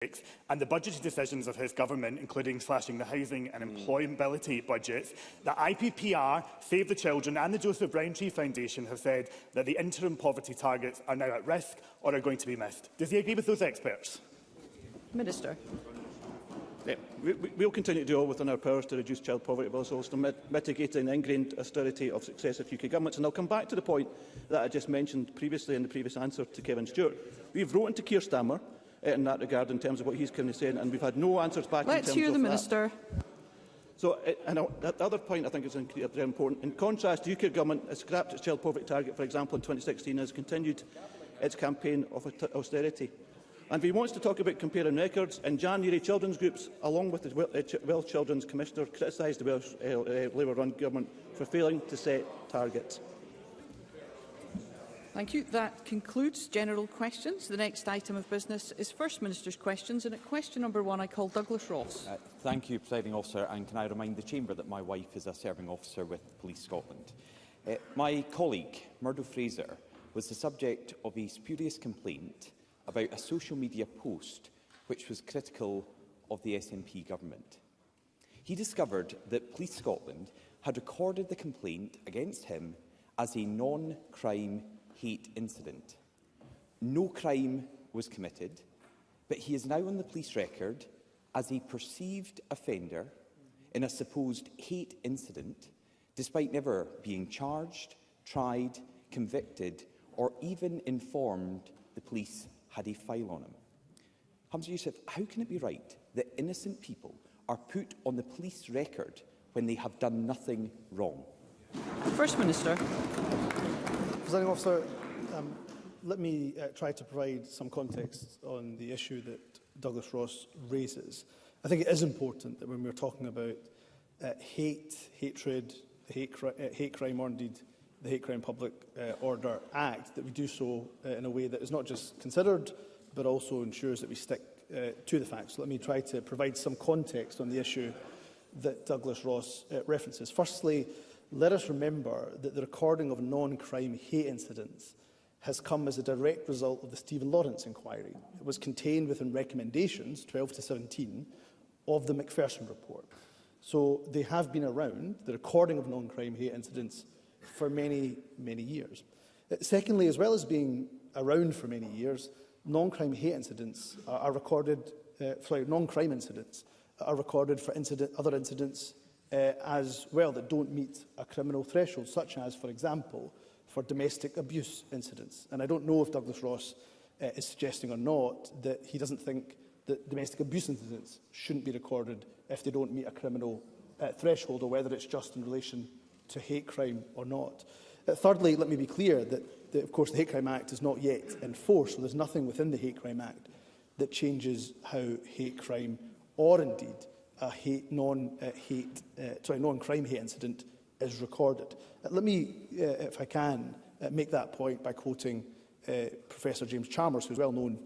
and the budgetary decisions of his government, including slashing the housing and employability budgets, the IPPR, Save the Children and the Joseph Browntree Foundation have said that the interim poverty targets are now at risk or are going to be missed. Does he agree with those experts? Minister. Yeah, we'll continue to do all within our powers to reduce child poverty, but also mitigating the ingrained austerity of successive UK governments. And I'll come back to the point that I just mentioned previously in the previous answer to Kevin Stewart. We've written to Keir Starmer in that regard in terms of what he's currently saying, and we've had no answers back in terms of that. Let's hear the Minister. So, the other point I think is very important. In contrast, the UK Government has scrapped its child poverty target, for example, in 2016, and has continued its campaign of austerity. And if he wants to talk about comparing records, in January, children's groups, along with the Welsh Children's Commissioner, criticised the Welsh Labour-run government for failing to set targets. Thank you. That concludes general questions. The next item of business is First Minister's questions, and at question number 1 I call Douglas Ross. Thank you, Presiding Officer, and can I remind the Chamber that my wife is a serving officer with Police Scotland. My colleague, Murdo Fraser, was the subject of a spurious complaint about a social media post which was critical of the SNP government. He discovered that Police Scotland had recorded the complaint against him as a non-crime hate incident. No crime was committed, but he is now on the police record as a perceived offender in a supposed hate incident, despite never being charged, tried, convicted, or even informed the police had a file on him. Humza Yousaf, how can it be right that innocent people are put on the police record when they have done nothing wrong? First Minister. Presiding Officer, let me try to provide some context on the issue that Douglas Ross raises. I think it is important that when we're talking about hatred, hate crime, or indeed the Hate Crime Public Order Act, that we do so in a way that is not just considered, but also ensures that we stick to the facts. So let me try to provide some context on the issue that Douglas Ross references. Firstly, let us remember that the recording of non-crime hate incidents has come as a direct result of the Stephen Lawrence inquiry. It was contained within recommendations, 12 to 17, of the Macpherson report. So they have been around, the recording of non-crime hate incidents, for many, many years. Secondly, as well as being around for many years, non-crime hate incidents are recorded, non-crime incidents are recorded for other incidents as well that don't meet a criminal threshold, such as, for example, for domestic abuse incidents. And I don't know if Douglas Ross is suggesting or not that he doesn't think that domestic abuse incidents shouldn't be recorded if they don't meet a criminal threshold, or whether it's just in relation to hate crime or not. Thirdly, let me be clear that, of course, the Hate Crime Act is not yet in force, so there's nothing within the Hate Crime Act that changes how hate crime, or indeed a non-crime hate incident, is recorded. Let me, if I can, make that point by quoting Professor James Chalmers, who is well known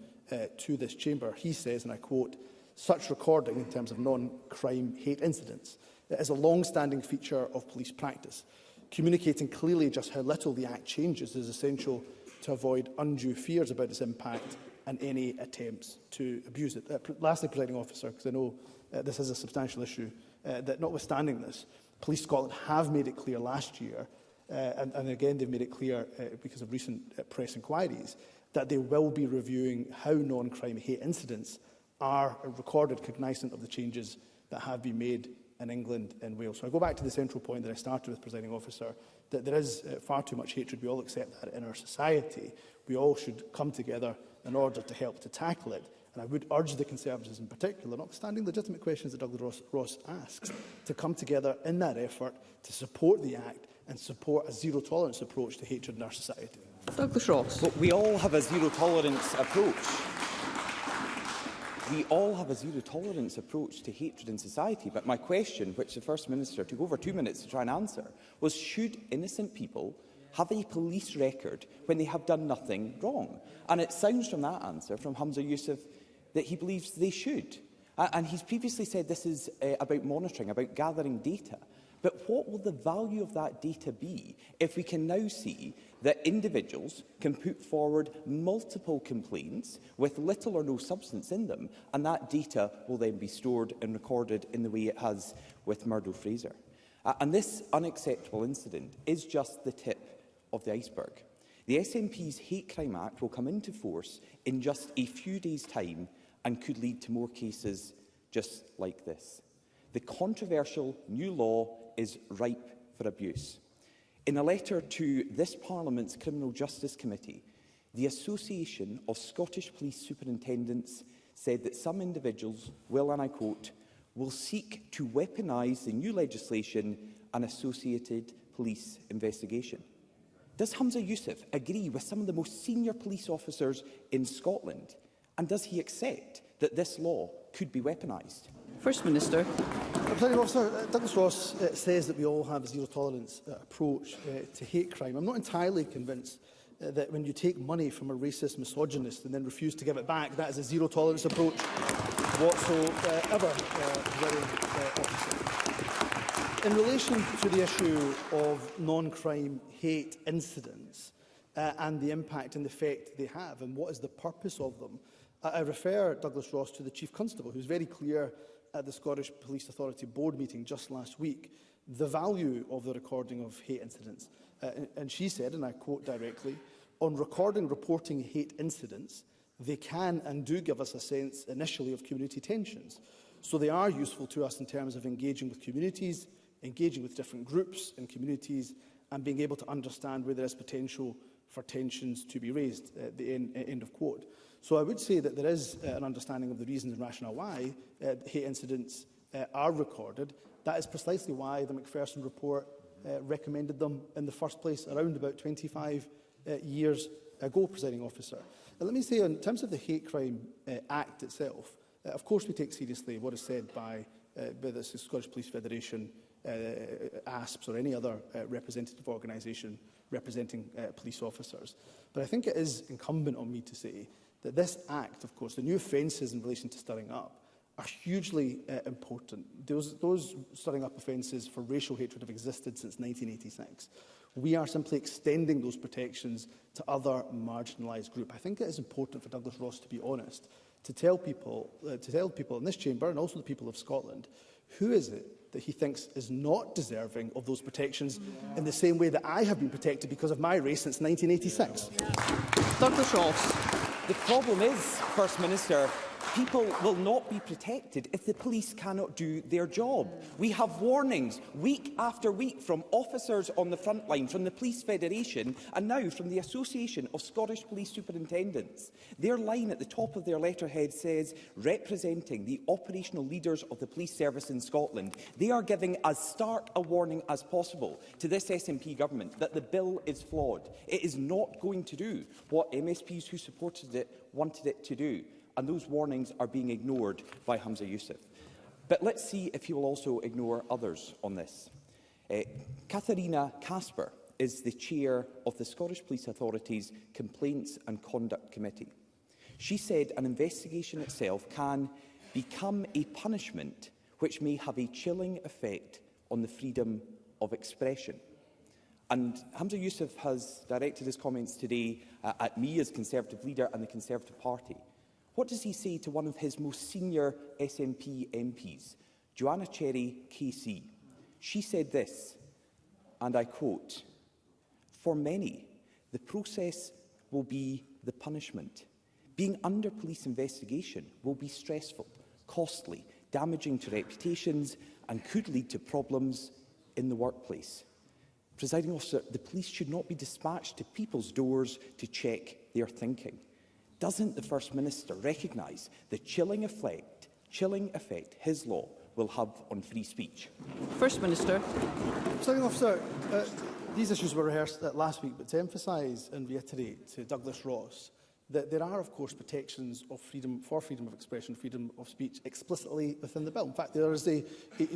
to this chamber. He says, and I quote, "Such recording, in terms of non-crime hate incidents, is a long-standing feature of police practice. Communicating clearly just how little the Act changes is essential to avoid undue fears about its impact and any attempts to abuse it." Lastly, Presiding Officer, because I know this is a substantial issue, that notwithstanding this, Police Scotland have made it clear last year, and again they've made it clear because of recent press inquiries, that they will be reviewing how non-crime hate incidents are recorded, cognisant of the changes that have been made in England and Wales. So I go back to the central point that I started with, Presiding Officer, that there is far too much hatred. We all accept that in our society. We all should come together in order to help to tackle it. And I would urge the Conservatives in particular, notwithstanding legitimate questions that Douglas Ross asks, to come together in that effort to support the Act and support a zero-tolerance approach to hatred in our society. Douglas Ross. Well, we all have a zero-tolerance approach. We all have a zero-tolerance approach to hatred in society, but my question, which the First Minister took over 2 minutes to try and answer, was should innocent people have a police record when they have done nothing wrong? And it sounds from that answer, from Humza Yousaf, that he believes they should. And he's previously said this is about monitoring, about gathering data. But what will the value of that data be if we can now see that individuals can put forward multiple complaints with little or no substance in them, and that data will then be stored and recorded in the way it has with Murdo Fraser? And this unacceptable incident is just the tip of the iceberg. The SNP's Hate Crime Act will come into force in just a few days' time and could lead to more cases just like this. The controversial new law is ripe for abuse. In a letter to this Parliament's Criminal Justice Committee, the Association of Scottish Police Superintendents said that some individuals will, and I quote, will seek to weaponise the new legislation and associated police investigation. Does Humza Yousaf agree with some of the most senior police officers in Scotland? And does he accept that this law could be weaponised? First Minister. Presiding Officer, Douglas Ross says that we all have a zero-tolerance approach to hate crime. I'm not entirely convinced that when you take money from a racist misogynist and then refuse to give it back, that is a zero-tolerance approach whatsoever. In relation to the issue of non-crime hate incidents and the impact and the effect they have and what is the purpose of them, I refer Douglas Ross to the Chief Constable, who was very clear at the Scottish Police Authority board meeting just last week, the value of the recording of hate incidents. And she said, and I quote directly, "On reporting hate incidents, they can and do give us a sense initially of community tensions. So they are useful to us in terms of engaging with communities, engaging with different groups and communities, and being able to understand where there is potential for tensions to be raised," at the end of quote. So I would say that there is an understanding of the reasons and rationale why hate incidents are recorded. That is precisely why the Macpherson report recommended them in the first place around about 25 years ago, Presiding Officer. Let me say, in terms of the Hate Crime Act itself, of course we take seriously what is said by the Scottish Police Federation, ASPS or any other representative organisation representing police officers. But I think it is incumbent on me to say that this Act, of course, the new offences in relation to stirring up, are hugely important. Those stirring up offences for racial hatred have existed since 1986. We are simply extending those protections to other marginalised groups. I think it is important for Douglas Ross to be honest, to tell people in this chamber and also the people of Scotland, who is it that he thinks is not deserving of those protections in the same way that I have been protected because of my race since 1986. Douglas Ross. The problem is, First Minister, people will not be protected if the police cannot do their job. We have warnings week after week from officers on the front line, from the Police Federation and now from the Association of Scottish Police Superintendents. Their line at the top of their letterhead says, representing the operational leaders of the police service in Scotland, they are giving as stark a warning as possible to this SNP government that the bill is flawed. It is not going to do what MSPs who supported it wanted it to do. And those warnings are being ignored by Humza Yousaf. But let's see if he will also ignore others on this. Katharina Casper is the chair of the Scottish Police Authority's Complaints and Conduct Committee. She said an investigation itself can become a punishment which may have a chilling effect on the freedom of expression. And Humza Yousaf has directed his comments today at me as Conservative leader and the Conservative Party. What does he say to one of his most senior SNP MPs, Joanna Cherry KC? She said this, and I quote, "For many, the process will be the punishment. Being under police investigation will be stressful, costly, damaging to reputations, and could lead to problems in the workplace." Presiding Officer, the police should not be dispatched to people's doors to check their thinking. Doesn't the First Minister recognise the chilling effect his law will have on free speech? First Minister. Presiding Officer, these issues were rehearsed last week, but to emphasise and reiterate to Douglas Ross that there are, of course, protections of freedom of expression, freedom of speech explicitly within the bill. In fact, there is a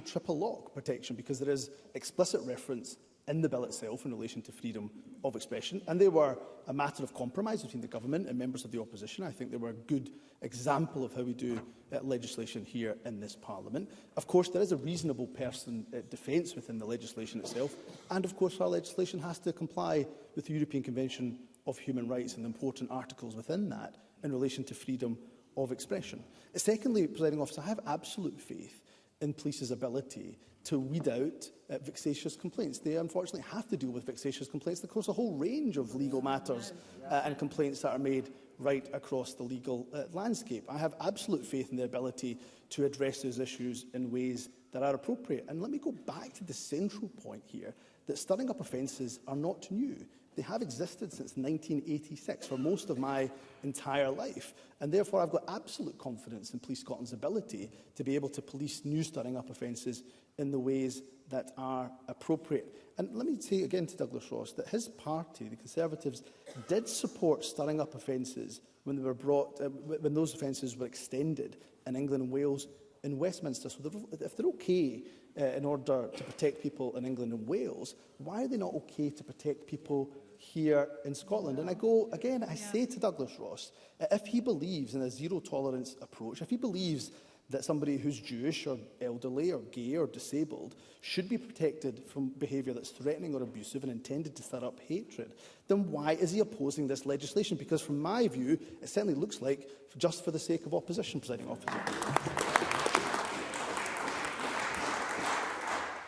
triple lock protection because there is explicit reference in the bill itself in relation to freedom of expression, and they were a matter of compromise between the government and members of the opposition. I think they were a good example of how we do legislation here in this Parliament. Of course, there is a reasonable person defence within the legislation itself, and of course our legislation has to comply with the European Convention of Human Rights and the important articles within that in relation to freedom of expression. Secondly, Presiding Officer, I have absolute faith in police's ability to weed out vexatious complaints. They unfortunately have to deal with vexatious complaints. Of course, a whole range of legal matters and complaints that are made right across the legal landscape. I have absolute faith in their ability to address those issues in ways that are appropriate. And let me go back to the central point here, that stirring up offences are not new. They have existed since 1986 for most of my entire life, and therefore I've got absolute confidence in Police Scotland's ability to be able to police new stirring up offences in the ways that are appropriate. And let me say again to Douglas Ross that his party, the Conservatives, did support stirring up offences when they were brought, when those offences were extended in England and Wales in Westminster. So if they're okay in order to protect people in England and Wales, why are they not okay to protect people here in Scotland? And I say to Douglas Ross, if he believes in a zero-tolerance approach, if he believes that somebody who's Jewish or elderly or gay or disabled should be protected from behaviour that's threatening or abusive and intended to stir up hatred, then why is he opposing this legislation? Because from my view, it certainly looks like just for the sake of opposition, Presiding Officer.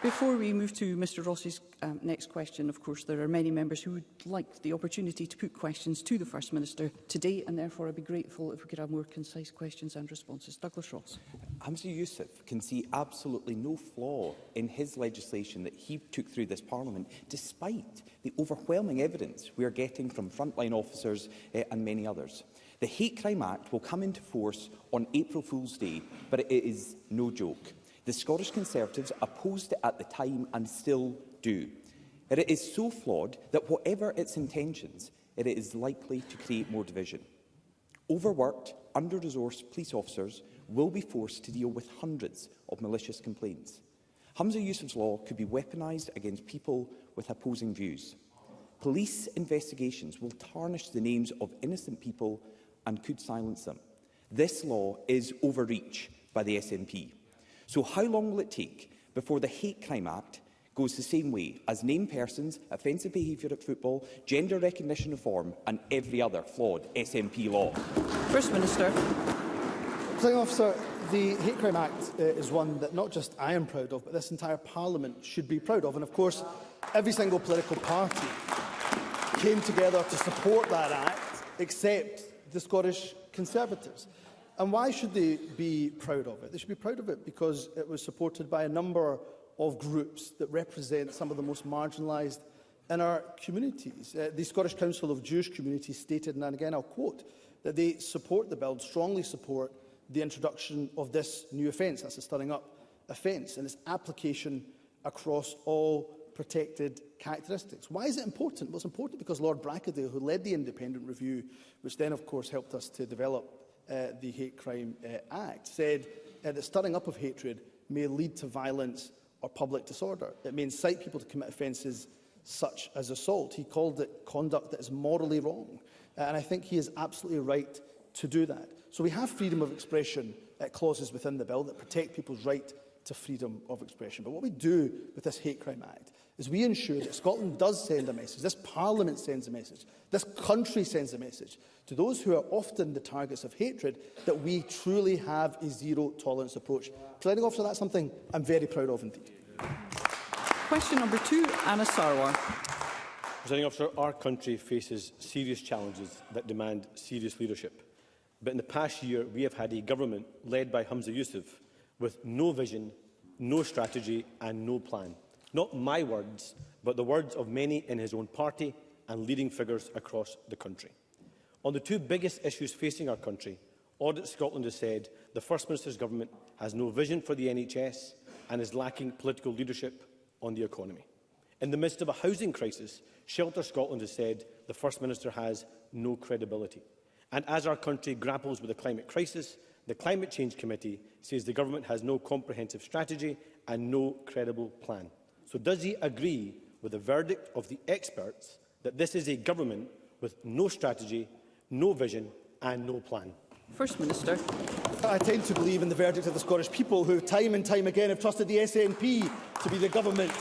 Before we move to Mr Ross's next question, of course, there are many members who would like the opportunity to put questions to the First Minister today, and therefore I'd be grateful if we could have more concise questions and responses. Douglas Ross. Humza Yousaf can see absolutely no flaw in his legislation that he took through this Parliament, despite the overwhelming evidence we are getting from frontline officers and many others. The Hate Crime Act will come into force on April Fool's Day, but it is no joke. The Scottish Conservatives opposed it at the time and still do. It is so flawed that whatever its intentions, it is likely to create more division. Overworked, under-resourced police officers will be forced to deal with hundreds of malicious complaints. Humza Yousaf's law could be weaponised against people with opposing views. Police investigations will tarnish the names of innocent people and could silence them. This law is overreach by the SNP. So how long will it take before the Hate Crime Act goes the same way as named persons, offensive behaviour at football, gender recognition reform and every other flawed SNP law? First Minister. Presiding Officer, the Hate Crime Act is one that not just I am proud of, but this entire Parliament should be proud of. And of course, every single political party came together to support that act, except the Scottish Conservatives. And why should they be proud of it? They should be proud of it because it was supported by a number of groups that represent some of the most marginalised in our communities. The Scottish Council of Jewish Communities stated, and again I'll quote, that they support the bill, strongly support the introduction of this new offence, that's a stirring up offence, and its application across all protected characteristics. Why is it important? Well, it's important because Lord Brackadale, who led the independent review, which then of course helped us to develop the Hate Crime Act, said that stirring up of hatred may lead to violence or public disorder. It may incite people to commit offences such as assault. He called it conduct that is morally wrong. And I think he is absolutely right to do that. So we have freedom of expression clauses within the bill that protect people's right to freedom of expression. But what we do with this Hate Crime Act is we ensure that Scotland does send a message, this Parliament sends a message, this country sends a message to those who are often the targets of hatred, that we truly have a zero-tolerance approach. Presiding Officer, that's something I'm very proud of indeed. Question number 2, Anna Sarwar. Presiding Officer, our country faces serious challenges that demand serious leadership. But in the past year, we have had a government led by Humza Yousaf with no vision, no strategy and no plan. Not my words, but the words of many in his own party and leading figures across the country. On the two biggest issues facing our country, Audit Scotland has said the First Minister's government has no vision for the NHS and is lacking political leadership on the economy. In the midst of a housing crisis, Shelter Scotland has said the First Minister has no credibility. And as our country grapples with the climate crisis, the Climate Change Committee says the government has no comprehensive strategy and no credible plan. So does he agree with the verdict of the experts that this is a government with no strategy, no vision and no plan? First Minister. I tend to believe in the verdict of the Scottish people, who time and time again have trusted the SNP to be the government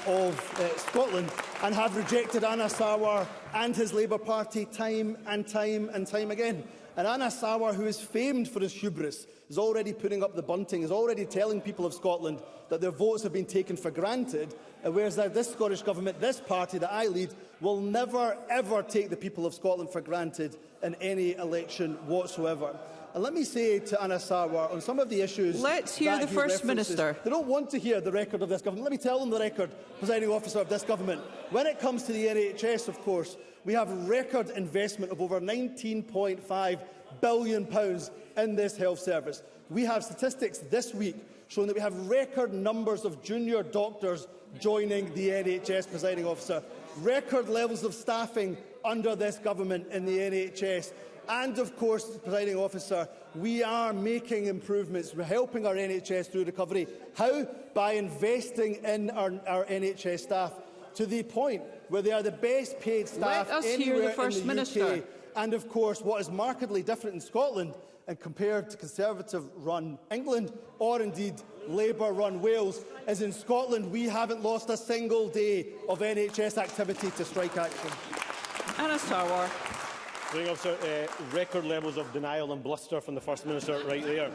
of Scotland and have rejected Anas Sarwar and his Labour Party time and time again. And Anas Sarwar, who is famed for his hubris, is already putting up the bunting, is already telling people of Scotland that their votes have been taken for granted, whereas this Scottish Government, this party that I lead, will never, ever take the people of Scotland for granted in any election whatsoever. And let me say to Anas Sarwar, on some of the issues... Let's hear the First Minister. They don't want to hear the record of this government. Let me tell them the record, presiding officer, of this government. When it comes to the NHS, of course, we have record investment of over £19.5 billion in this health service. We have statistics this week showing that we have record numbers of junior doctors joining the NHS, presiding officer. Record levels of staffing under this government in the NHS. And, of course, presiding officer, we are making improvements. We're helping our NHS through recovery. How? By investing in our NHS staff to the point where they are the best paid staff anywhere in the UK. And, of course, what is markedly different in Scotland and compared to Conservative-run England, or indeed Labour-run Wales, is in Scotland we haven't lost a single day of NHS activity to strike action. Anas Sarwar. Officer, record levels of denial and bluster from the First Minister right there.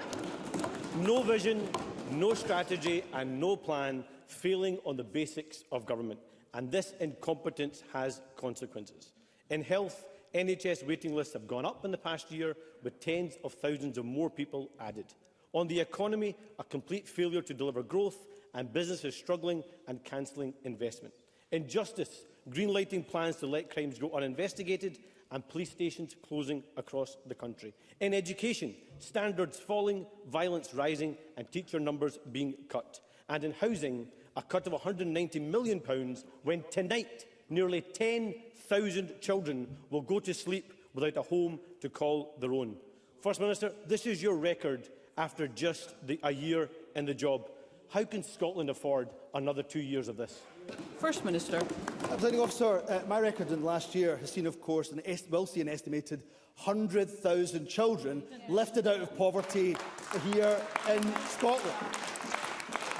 No vision, no strategy and no plan, failing on the basics of government. And this incompetence has consequences. In health, NHS waiting lists have gone up in the past year, with tens of thousands of more people added. On the economy, a complete failure to deliver growth and businesses struggling and cancelling investment. In justice, greenlighting plans to let crimes go uninvestigated and police stations closing across the country. In education, standards falling, violence rising and teacher numbers being cut. And in housing, a cut of £190 million when tonight nearly 10,000 children will go to sleep without a home to call their own. First Minister, this is your record after just a year in the job. How can Scotland afford another 2 years of this? First Minister. Presiding officer, my record in the last year has seen, of course, will see an estimated 100,000 children lifted out of poverty here in Scotland.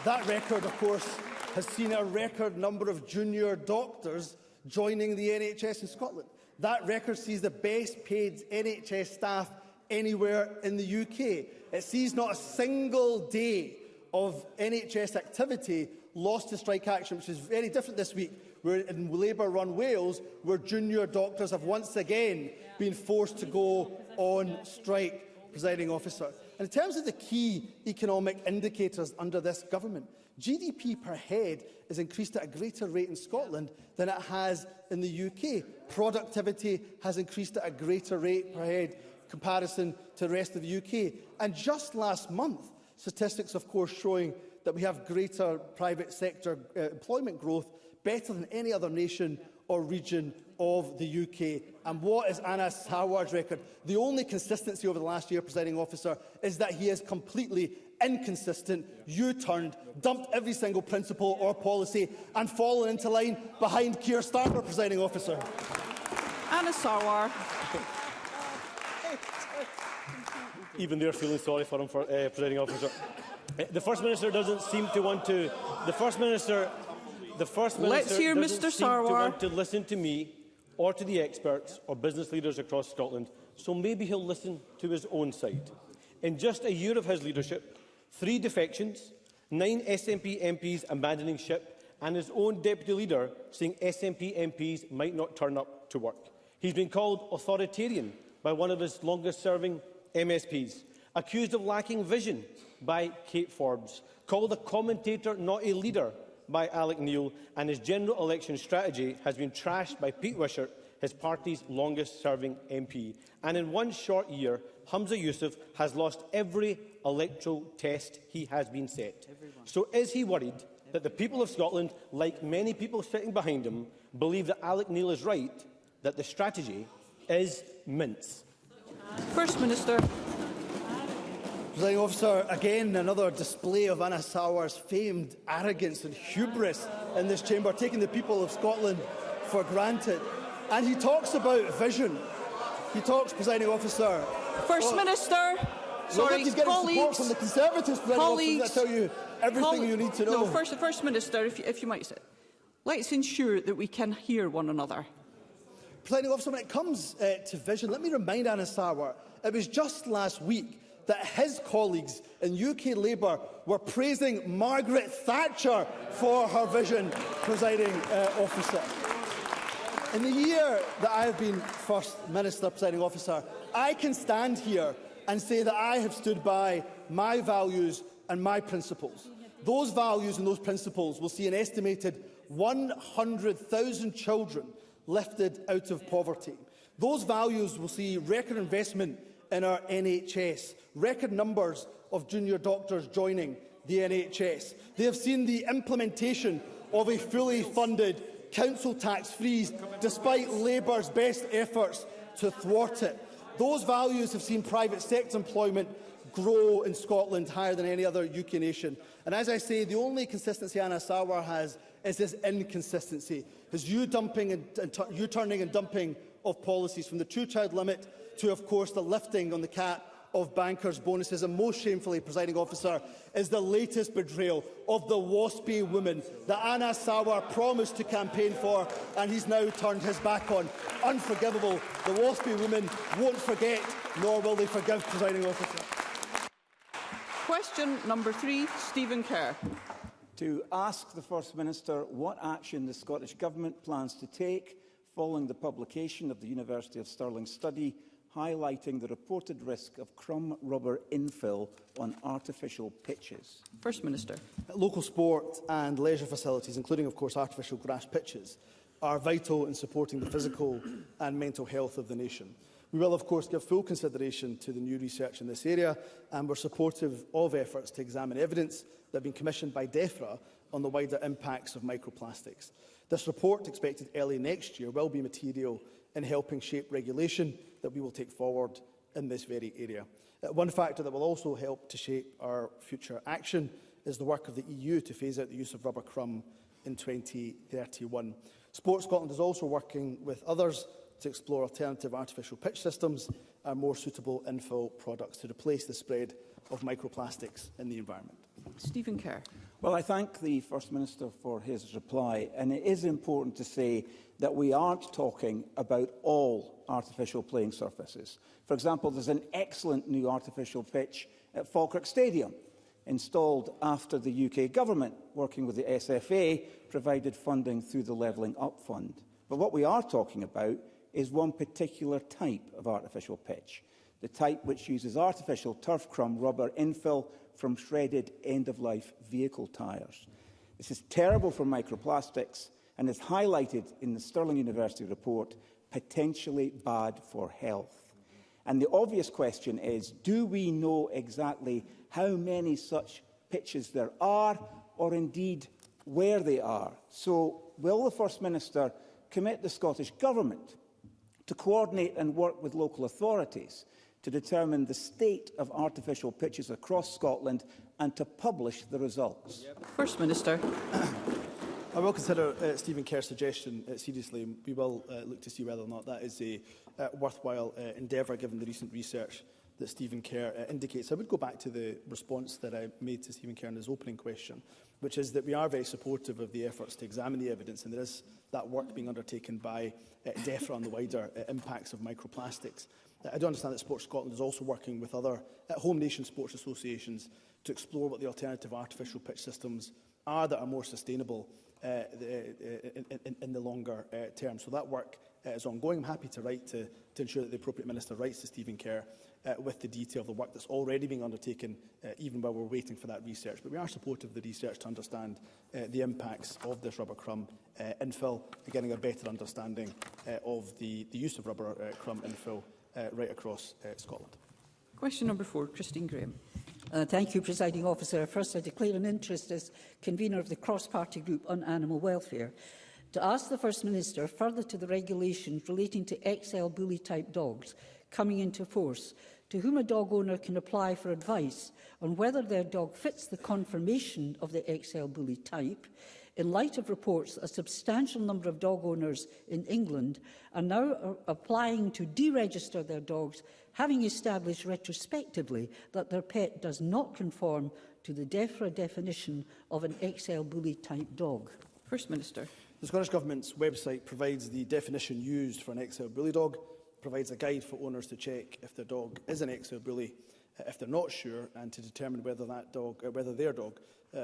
That record, of course, has seen a record number of junior doctors joining the NHS in Scotland. That record sees the best paid NHS staff anywhere in the UK. It sees not a single day of NHS activity lost to strike action, which is very different this week, where in Labour-run Wales, where junior doctors have once again been forced to go on strike, presiding officer. And in terms of the key economic indicators under this government, GDP per head is increased at a greater rate in Scotland than it has in the UK. Productivity has increased at a greater rate per head comparison to the rest of the UK. And just last month, statistics, of course, showing that we have greater private sector employment growth, better than any other nation or region of the UK. And what is Anas Sarwar's record? The only consistency over the last year, presiding officer, is that he is completely inconsistent, U-turned, dumped every single principle or policy and fallen into line behind Keir Starmer, presiding officer. Anas Sarwar. Even they're feeling sorry for him, presiding officer. The First Minister doesn't seem to want to. The First Minister Let's hear doesn't Mr. seem Sarwar. to want to listen to me or to the experts or business leaders across Scotland. So maybe he'll listen to his own side. In just a year of his leadership, 3 defections, 9 SNP MPs abandoning ship, and his own deputy leader saying SNP MPs might not turn up to work. He's been called authoritarian by one of his longest-serving MSPs, accused of lacking vision by Kate Forbes, called a commentator, not a leader, by Alec Neil, and his general election strategy has been trashed by Pete Wishart, his party's longest-serving MP. And in one short year, Humza Yousaf has lost every electoral test he has been set. So is he worried that the people of Scotland, like many people sitting behind him, believe that Alec Neil is right, that the strategy is mince? First Minister. Presiding Officer, again another display of Anna Sauer's famed arrogance and hubris in this chamber, taking the people of Scotland for granted. And he talks about vision. He talks, Presiding Officer. First Minister. Sorry, he's getting colleagues. support from the Conservatives, Presiding Officer. I tell you everything you need to know. No, First Minister, if you might sit. Let's ensure that we can hear one another. Presiding Officer, when it comes to vision, let me remind Anna Sauer, it was just last week that his colleagues in UK Labour were praising Margaret Thatcher for her vision, Presiding Officer. In the year that I have been First Minister, Presiding Officer, I can stand here and say that I have stood by my values and my principles. Those values and those principles will see an estimated 100,000 children lifted out of poverty. Those values will see record investment in our NHS, record numbers of junior doctors joining the NHS. They have seen the implementation of a fully funded council tax freeze, despite Labour's best efforts to thwart it. Those values have seen private sector employment grow in Scotland higher than any other UK nation. And as I say, the only consistency Anna Sauer has is this inconsistency, his U-turning and dumping of policies, from the two-child limit to, of course, the lifting on the cap of bankers' bonuses, and most shamefully, Presiding Officer, is the latest betrayal of the waspy woman that Anna Sauer promised to campaign for, and he's now turned his back on. Unforgivable. The waspy woman won't forget, nor will they forgive, Presiding Officer. Question number 3, Stephen Kerr. To ask the First Minister what action the Scottish Government plans to take following the publication of the University of Stirling study highlighting the reported risk of crumb rubber infill on artificial pitches. First Minister. Local sport and leisure facilities, including, of course, artificial grass pitches, are vital in supporting the physical and mental health of the nation. We will, of course, give full consideration to the new research in this area, and we're supportive of efforts to examine evidence that have been commissioned by DEFRA on the wider impacts of microplastics. This report, expected early next year, will be material in helping shape regulation that we will take forward in this very area. One factor that will also help to shape our future action is the work of the EU to phase out the use of rubber crumb in 2031. Sport Scotland is also working with others to explore alternative artificial pitch systems and more suitable infill products to replace the spread of microplastics in the environment. Stephen Kerr. Well, I thank the First Minister for his reply, and it is important to say that we aren't talking about all artificial playing surfaces. For example, there's an excellent new artificial pitch at Falkirk Stadium, installed after the UK Government, working with the SFA, provided funding through the Levelling Up Fund. But what we are talking about is one particular type of artificial pitch, the type which uses artificial turf crumb rubber infill from shredded end-of-life vehicle tyres. This is terrible for microplastics and is highlighted in the Stirling University report, potentially bad for health. And the obvious question is, do we know exactly how many such pitches there are, or indeed where they are? So will the First Minister commit the Scottish Government to coordinate and work with local authorities to determine the state of artificial pitches across Scotland and to publish the results? First Minister. I will consider Stephen Kerr's suggestion seriously. We will look to see whether or not that is a worthwhile endeavour, given the recent research that Stephen Kerr indicates. I would go back to the response that I made to Stephen Kerr in his opening question, which is that we are very supportive of the efforts to examine the evidence, and there is that work being undertaken by DEFRA on the wider impacts of microplastics. I do understand that Sport Scotland is also working with other home nation sports associations to explore what the alternative artificial pitch systems are that are more sustainable in the longer term. So that work is ongoing. I'm happy to write to ensure that the appropriate minister writes to Stephen Kerr with the detail of the work that's already being undertaken, even while we're waiting for that research. But we are supportive of the research to understand the impacts of this rubber crumb infill, and getting a better understanding of the use of rubber crumb infill right across Scotland. Question number 4, Christine Graham. Thank you, Presiding Officer. First, I declare an interest as convener of the cross-party group on animal welfare to ask the First Minister, further to the regulations relating to XL bully-type dogs coming into force, to whom a dog owner can apply for advice on whether their dog fits the confirmation of the XL Bully type, in light of reports that a substantial number of dog owners in England are now applying to deregister their dogs, having established retrospectively that their pet does not conform to the DEFRA definition of an XL Bully type dog? First Minister. The Scottish Government's website provides the definition used for an XL Bully dog, provides a guide for owners to check if their dog is an XL Bully, if they're not sure, and to determine whether their dog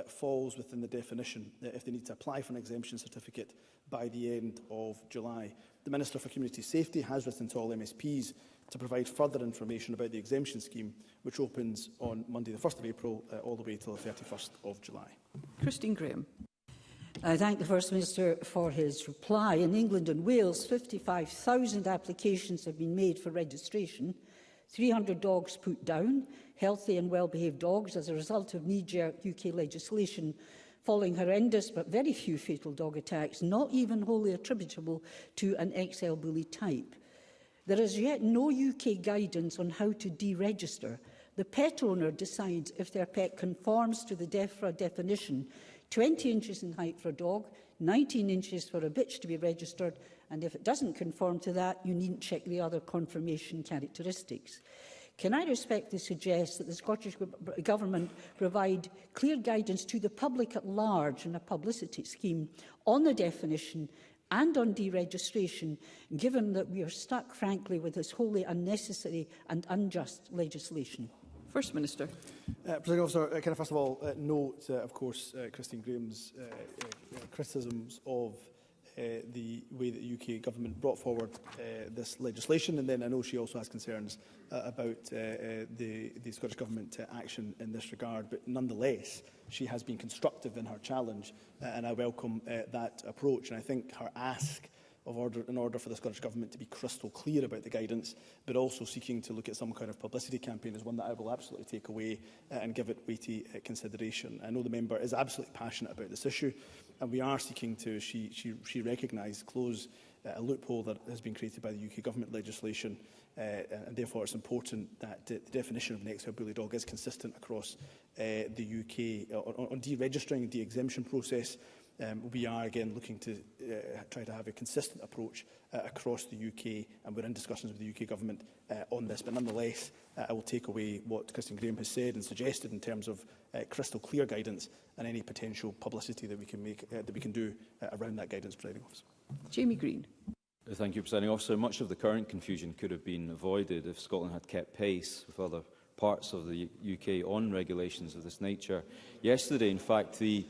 falls within the definition, if they need to apply for an exemption certificate by the end of July. The Minister for Community Safety has written to all MSPs to provide further information about the exemption scheme, which opens on Monday the 1st of April all the way till the 31st of July. Christine Graham. I thank the First Minister for his reply. In England and Wales, 55,000 applications have been made for registration, 300 dogs put down, healthy and well-behaved dogs, as a result of knee-jerk UK legislation following horrendous but very few fatal dog attacks, not even wholly attributable to an XL Bully type. There is yet no UK guidance on how to deregister. The pet owner decides if their pet conforms to the DEFRA definition: 20 inches in height for a dog, 19 inches for a bitch to be registered, and if it doesn't conform to that, you needn't check the other confirmation characteristics. Can I respectfully suggest that the Scottish Government provide clear guidance to the public at large in a publicity scheme on the definition and on deregistration, given that we are stuck, frankly, with this wholly unnecessary and unjust legislation? First Minister. Presiding Officer, can I first of all note, of course, Christine Graham's criticisms of the way that the UK Government brought forward this legislation, and then I know she also has concerns about the Scottish Government action in this regard, but nonetheless she has been constructive in her challenge, and I welcome that approach. And I think her ask in order for the Scottish Government to be crystal clear about the guidance, but also seeking to look at some kind of publicity campaign, is one that I will absolutely take away and give it weighty consideration. I know the member is absolutely passionate about this issue, and we are seeking to, she recognised, close a loophole that has been created by the UK Government legislation, and therefore it's important that the definition of an XL Bully dog is consistent across the UK. On deregistering the exemption process, we are again looking to try to have a consistent approach across the UK, and we're in discussions with the UK Government on this. But nonetheless, I will take away what Christine Graham has said and suggested in terms of crystal clear guidance and any potential publicity that we can make, that we can do around that guidance, Presiding Officer. Jamie Green. Thank you, Presiding Officer. Much of the current confusion could have been avoided if Scotland had kept pace with other parts of the UK on regulations of this nature. Yesterday, in fact, the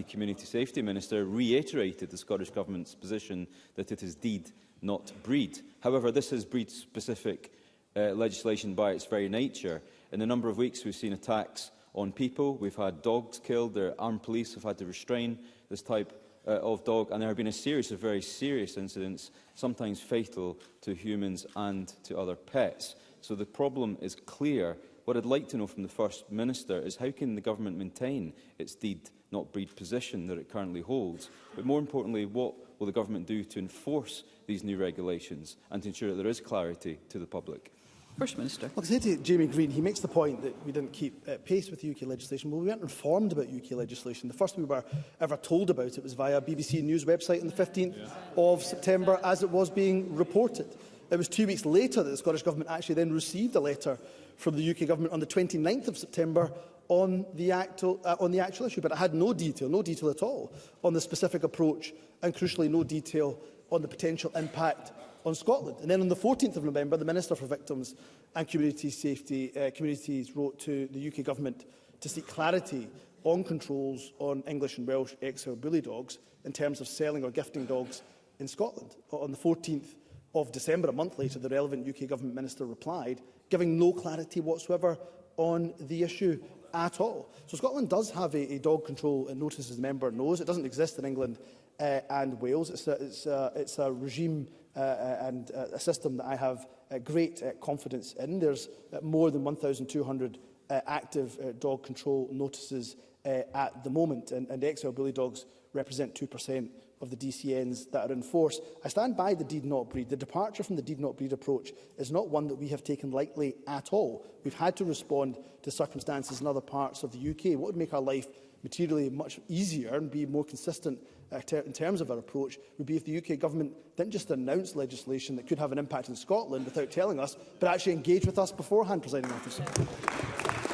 Community Safety Minister reiterated the Scottish Government's position that it is deed, not breed. However, this is breed-specific legislation by its very nature. In a number of weeks, we've seen attacks on people. We've had dogs killed. The armed police have had to restrain this type of dog, and there have been a series of very serious incidents, sometimes fatal to humans and to other pets. So the problem is clear. What I'd like to know from the First Minister is how can the Government maintain its deed, not breed position that it currently holds? But more importantly, what will the Government do to enforce these new regulations and to ensure that there is clarity to the public? First Minister. Well, I say to Jamie Green, he makes the point that we didn't keep pace with UK legislation. Well, we weren't informed about UK legislation. The first we were ever told about it was via BBC News website on the 15th of September as it was being reported. It was 2 weeks later that the Scottish Government actually then received a letter from the UK Government on the 29th of September on the actual issue, but it had no detail at all on the specific approach, and crucially no detail on the potential impact on Scotland. And then on the 14th of November, the Minister for Victims and Community Safety Communities wrote to the UK Government to seek clarity on controls on English and Welsh XL Bully dogs in terms of selling or gifting dogs in Scotland. On the 14th of December, a month later, the relevant UK Government Minister replied, giving no clarity whatsoever on the issue at all. So Scotland does have a dog control notice, as the member knows. It doesn't exist in England and Wales. It's a regime and a system that I have great confidence in. There's more than 1,200 active dog control notices at the moment, and XL Bully dogs represent 2% of the DCNs that are in force. I stand by the deed not breed. The departure from the deed not breed approach is not one that we have taken lightly at all. We've had to respond to circumstances in other parts of the UK. What would make our life materially much easier and be more consistent in terms of our approach would be if the UK Government didn't just announce legislation that could have an impact in Scotland without telling us, but actually engage with us beforehand, Presiding Officer.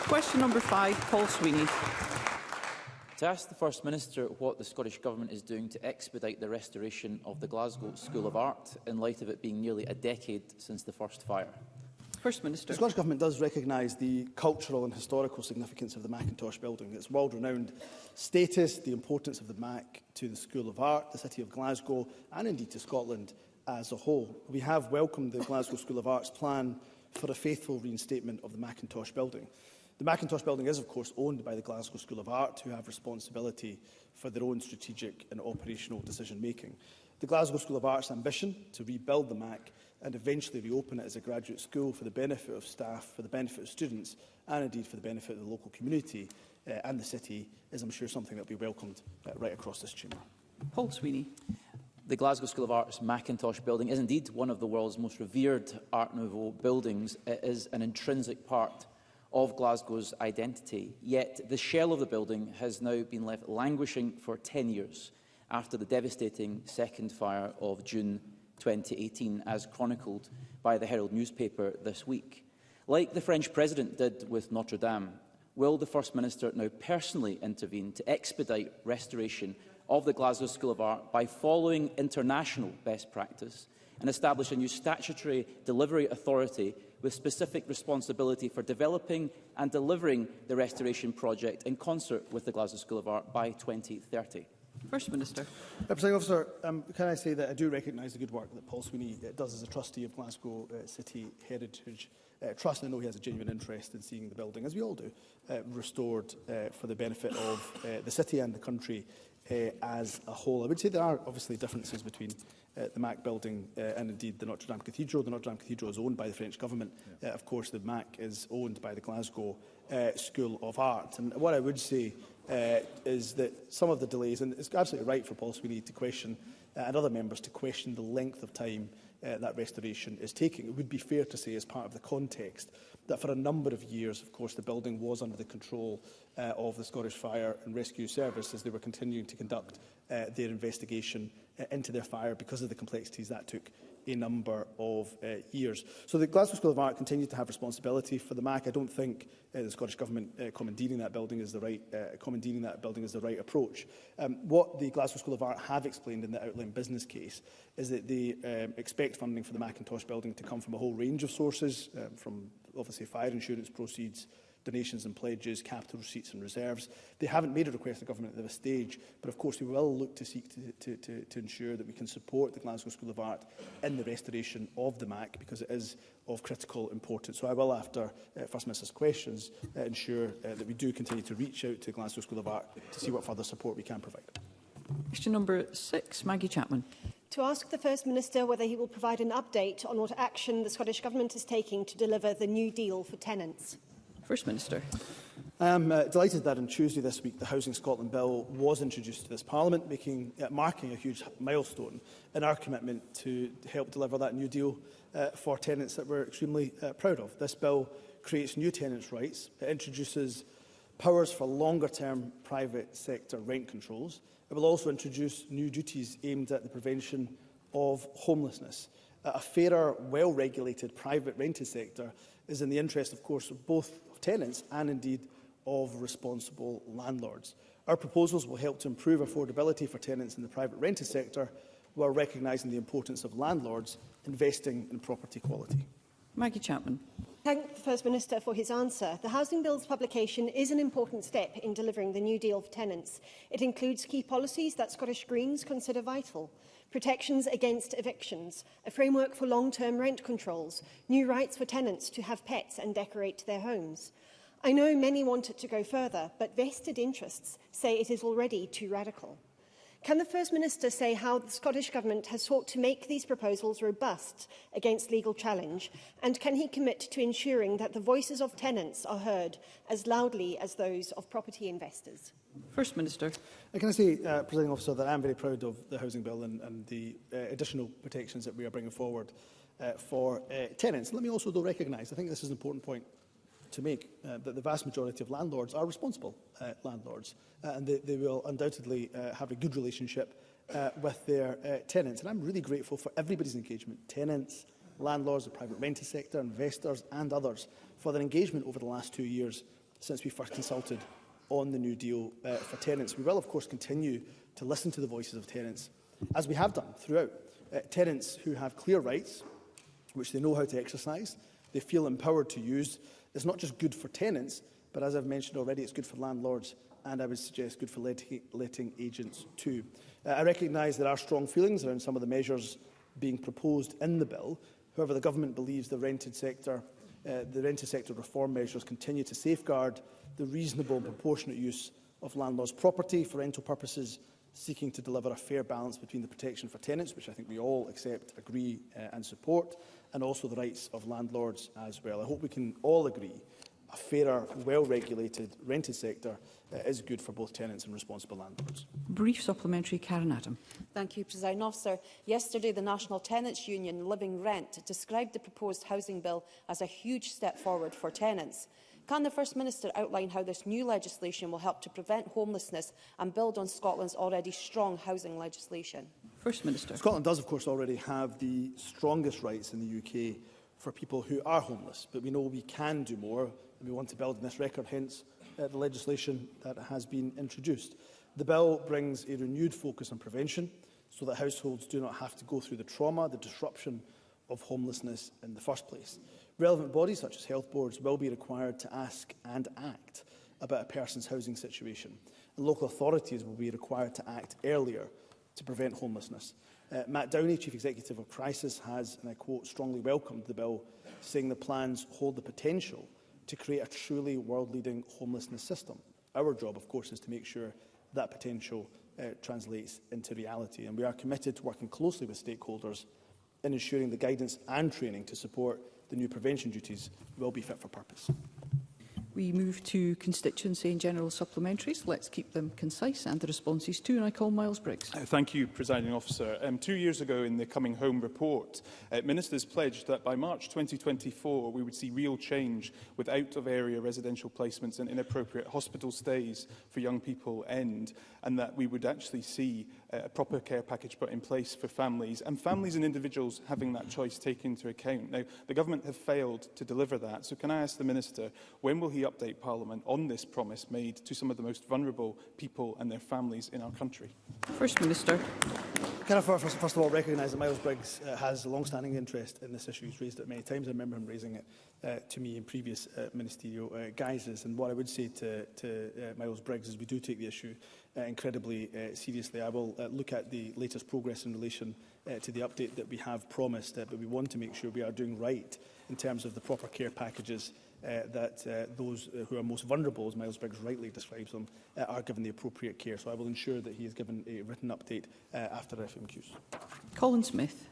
Question number 5, Paul Sweeney. To ask the First Minister what the Scottish Government is doing to expedite the restoration of the Glasgow School of Art in light of it being nearly a decade since the first fire. First Minister. The Scottish Government does recognise the cultural and historical significance of the Macintosh building, its world-renowned status, the importance of the Mac to the School of Art, the City of Glasgow and indeed to Scotland as a whole. We have welcomed the Glasgow School of Art's plan for a faithful reinstatement of the Macintosh building. The Macintosh building is, of course, owned by the Glasgow School of Art, who have responsibility for their own strategic and operational decision-making. The Glasgow School of Art's ambition to rebuild the Mac and eventually reopen it as a graduate school for the benefit of staff, for the benefit of students, and indeed for the benefit of the local community and the city is, I'm sure, something that will be welcomed right across this chamber. Paul Sweeney. The Glasgow School of Art's Macintosh building is indeed one of the world's most revered Art Nouveau buildings. It is an intrinsic part of Glasgow's identity, yet the shell of the building has now been left languishing for 10 years after the devastating second fire of June 2018, as chronicled by the Herald newspaper this week. Like the French President did with Notre Dame, will the First Minister now personally intervene to expedite restoration of the Glasgow School of Art by following international best practice and establish a new statutory delivery authority with specific responsibility for developing and delivering the restoration project in concert with the Glasgow School of Art by 2030? First Minister. Presiding Officer, can I say that I do recognise the good work that Paul Sweeney does as a trustee of Glasgow City Heritage Trust. I know he has a genuine interest in seeing the building, as we all do, restored for the benefit of the city and the country as a whole. I would say there are obviously differences between the Mac building and indeed the Notre Dame Cathedral. The Notre Dame Cathedral is owned by the French Government. Of course, the Mac is owned by the Glasgow School of Art. And what I would say is that some of the delays, and it's absolutely right for Paul Sweeney to question and other members to question the length of time that restoration is taking. It would be fair to say, as part of the context, that for a number of years, of course, the building was under the control of the Scottish Fire and Rescue Service as they were continuing to conduct their investigation into their fire because of the complexities that took a number of years. So the Glasgow School of Art continues to have responsibility for the Mac. I don't think the Scottish Government commandeering that building is the right approach. What the Glasgow School of Art have explained in the outline business case is that they expect funding for the Macintosh building to come from a whole range of sources, from obviously fire insurance proceeds, donations and pledges, capital receipts and reserves. They haven't made a request to government at this stage, but of course we will look to seek to ensure that we can support the Glasgow School of Art in the restoration of the Mac, because it is of critical importance. So I will, after First Minister's questions, ensure that we do continue to reach out to the Glasgow School of Art to see what further support we can provide. Question number 6, Maggie Chapman. To ask the First Minister whether he will provide an update on what action the Scottish Government is taking to deliver the new deal for tenants. First Minister. I'm delighted that on Tuesday this week the Housing Scotland Bill was introduced to this Parliament, marking a huge milestone in our commitment to help deliver that new deal for tenants that we're extremely proud of. This bill creates new tenants' rights. It introduces powers for longer-term private sector rent controls. It will also introduce new duties aimed at the prevention of homelessness. A fairer, well-regulated private rented sector is in the interest, of course, of both tenants and indeed of responsible landlords. Our proposals will help to improve affordability for tenants in the private rented sector, while recognising the importance of landlords investing in property quality. Maggie Chapman. Thank the First Minister for his answer. The Housing Bill's publication is an important step in delivering the new deal for tenants. It includes key policies that Scottish Greens consider vital: protections against evictions, a framework for long-term rent controls, new rights for tenants to have pets and decorate their homes. I know many want it to go further, but vested interests say it is already too radical. Can the First Minister say how the Scottish Government has sought to make these proposals robust against legal challenge? And can he commit to ensuring that the voices of tenants are heard as loudly as those of property investors? First Minister. Can I say, Presiding Officer, that I'm very proud of the Housing Bill and the additional protections that we are bringing forward for tenants. Let me also, though, recognise, I think this is an important point to make, that the vast majority of landlords are responsible landlords, and they will undoubtedly have a good relationship with their tenants. And I'm really grateful for everybody's engagement, tenants, landlords, the private rented sector, investors and others, for their engagement over the last 2 years since we first consulted on the new deal for tenants. We will, of course, continue to listen to the voices of tenants, as we have done throughout. Tenants who have clear rights, which they know how to exercise, they feel empowered to use. It's not just good for tenants, but as I've mentioned already, it's good for landlords, and I would suggest good for letting agents too. I recognise there are strong feelings around some of the measures being proposed in the bill. However, the Government believes the rented sector reform measures continue to safeguard the reasonable and proportionate use of landlords' property for rental purposes, seeking to deliver a fair balance between the protection for tenants, which I think we all accept, agree and support, and also the rights of landlords as well. I hope we can all agree a fairer, well-regulated rented sector is good for both tenants and responsible landlords. Brief supplementary, Karen Adam. Thank you, Presiding Officer. Yesterday, the National Tenants Union Living Rent described the proposed housing bill as a huge step forward for tenants. Can the First Minister outline how this new legislation will help to prevent homelessness and build on Scotland's already strong housing legislation? First Minister. Scotland does, of course, already have the strongest rights in the UK for people who are homeless, but we know we can do more, and we want to build on this record, hence the legislation that has been introduced. The bill brings a renewed focus on prevention, so that households do not have to go through the trauma, the disruption of homelessness in the first place. Relevant bodies, such as health boards, will be required to ask and act about a person's housing situation, and local authorities will be required to act earlier to prevent homelessness. Matt Downey, Chief Executive of Crisis, has, and I quote, strongly welcomed the bill, saying the plans hold the potential to create a truly world-leading homelessness system. Our job, of course, is to make sure that potential translates into reality, and we are committed to working closely with stakeholders in ensuring the guidance and training to support the new prevention duties will be fit for purpose. We move to constituency and general supplementaries. Let's keep them concise and the responses too. And I call Miles Briggs. Thank you, Presiding Officer. 2 years ago in the Coming Home report, ministers pledged that by March 2024 we would see real change with out-of-area residential placements and inappropriate hospital stays for young people end, and that we would actually see a proper care package put in place for families, and families and individuals having that choice taken into account. Now, the Government have failed to deliver that, so can I ask the Minister, when will he update Parliament on this promise made to some of the most vulnerable people and their families in our country? First Minister. Can I first of all recognise that Miles Briggs has a long-standing interest in this issue. He's raised it many times. I remember him raising it to me in previous ministerial guises. And what I would say to Miles Briggs is we do take the issue incredibly seriously. I will look at the latest progress in relation to the update that we have promised, but we want to make sure we are doing right in terms of the proper care packages that those who are most vulnerable, as Miles Briggs rightly describes them, are given the appropriate care. So I will ensure that he is given a written update after FMQs. Colin Smith.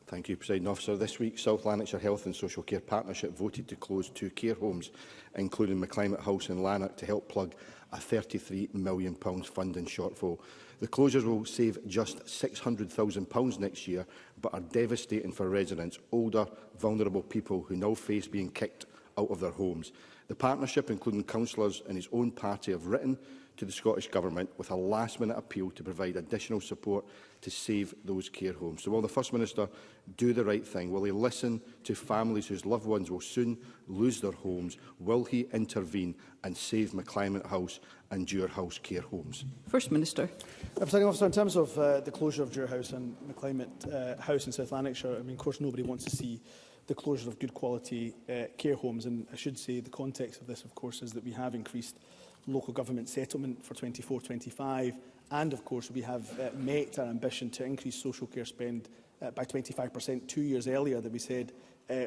Thank you, Presiding Officer. This week, South Lanarkshire Health and Social Care Partnership voted to close 2 care homes, including McClimate House in Lanark, to help plug a £33 million funding shortfall. The closures will save just £600,000 next year, but are devastating for residents, older, vulnerable people who now face being kicked out of their homes. The partnership, including councillors in his own party, have written to the Scottish Government with a last-minute appeal to provide additional support to save those care homes. So will the First Minister do the right thing? Will he listen to families whose loved ones will soon lose their homes? Will he intervene and save McClimate House and Dewar House care homes? First Minister. Presiding Officer, in terms of the closure of Dewar House and McClimate House in South Lanarkshire, I mean, of course, nobody wants to see the closure of good quality care homes. And I should say the context of this, of course, is that we have increased local government settlement for 24-25, and of course we have met our ambition to increase social care spend by 25% 2 years earlier than we said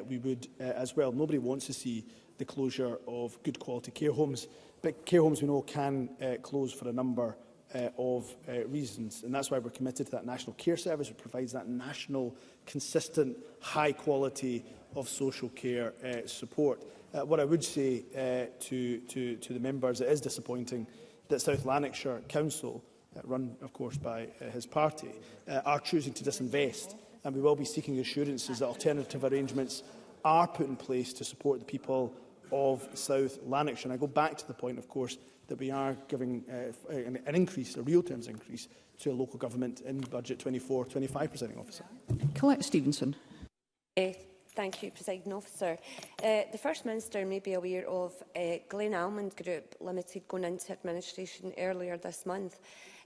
we would as well. Nobody wants to see the closure of good quality care homes, but care homes we know can close for a number of reasons, and that's why we're committed to that National Care Service, which provides that national, consistent, high quality of social care support. What I would say to the members, it is disappointing that South Lanarkshire Council, run of course by his party, are choosing to disinvest, and we will be seeking assurances that alternative arrangements are put in place to support the people of South Lanarkshire. And I go back to the point, of course, that we are giving an increase, a real terms increase, to a local government in Budget 24-25, Presiding Officer. Colette Stevenson. Thank you, Presiding Officer. The First Minister may be aware of Glen Almond Group Limited going into administration earlier this month.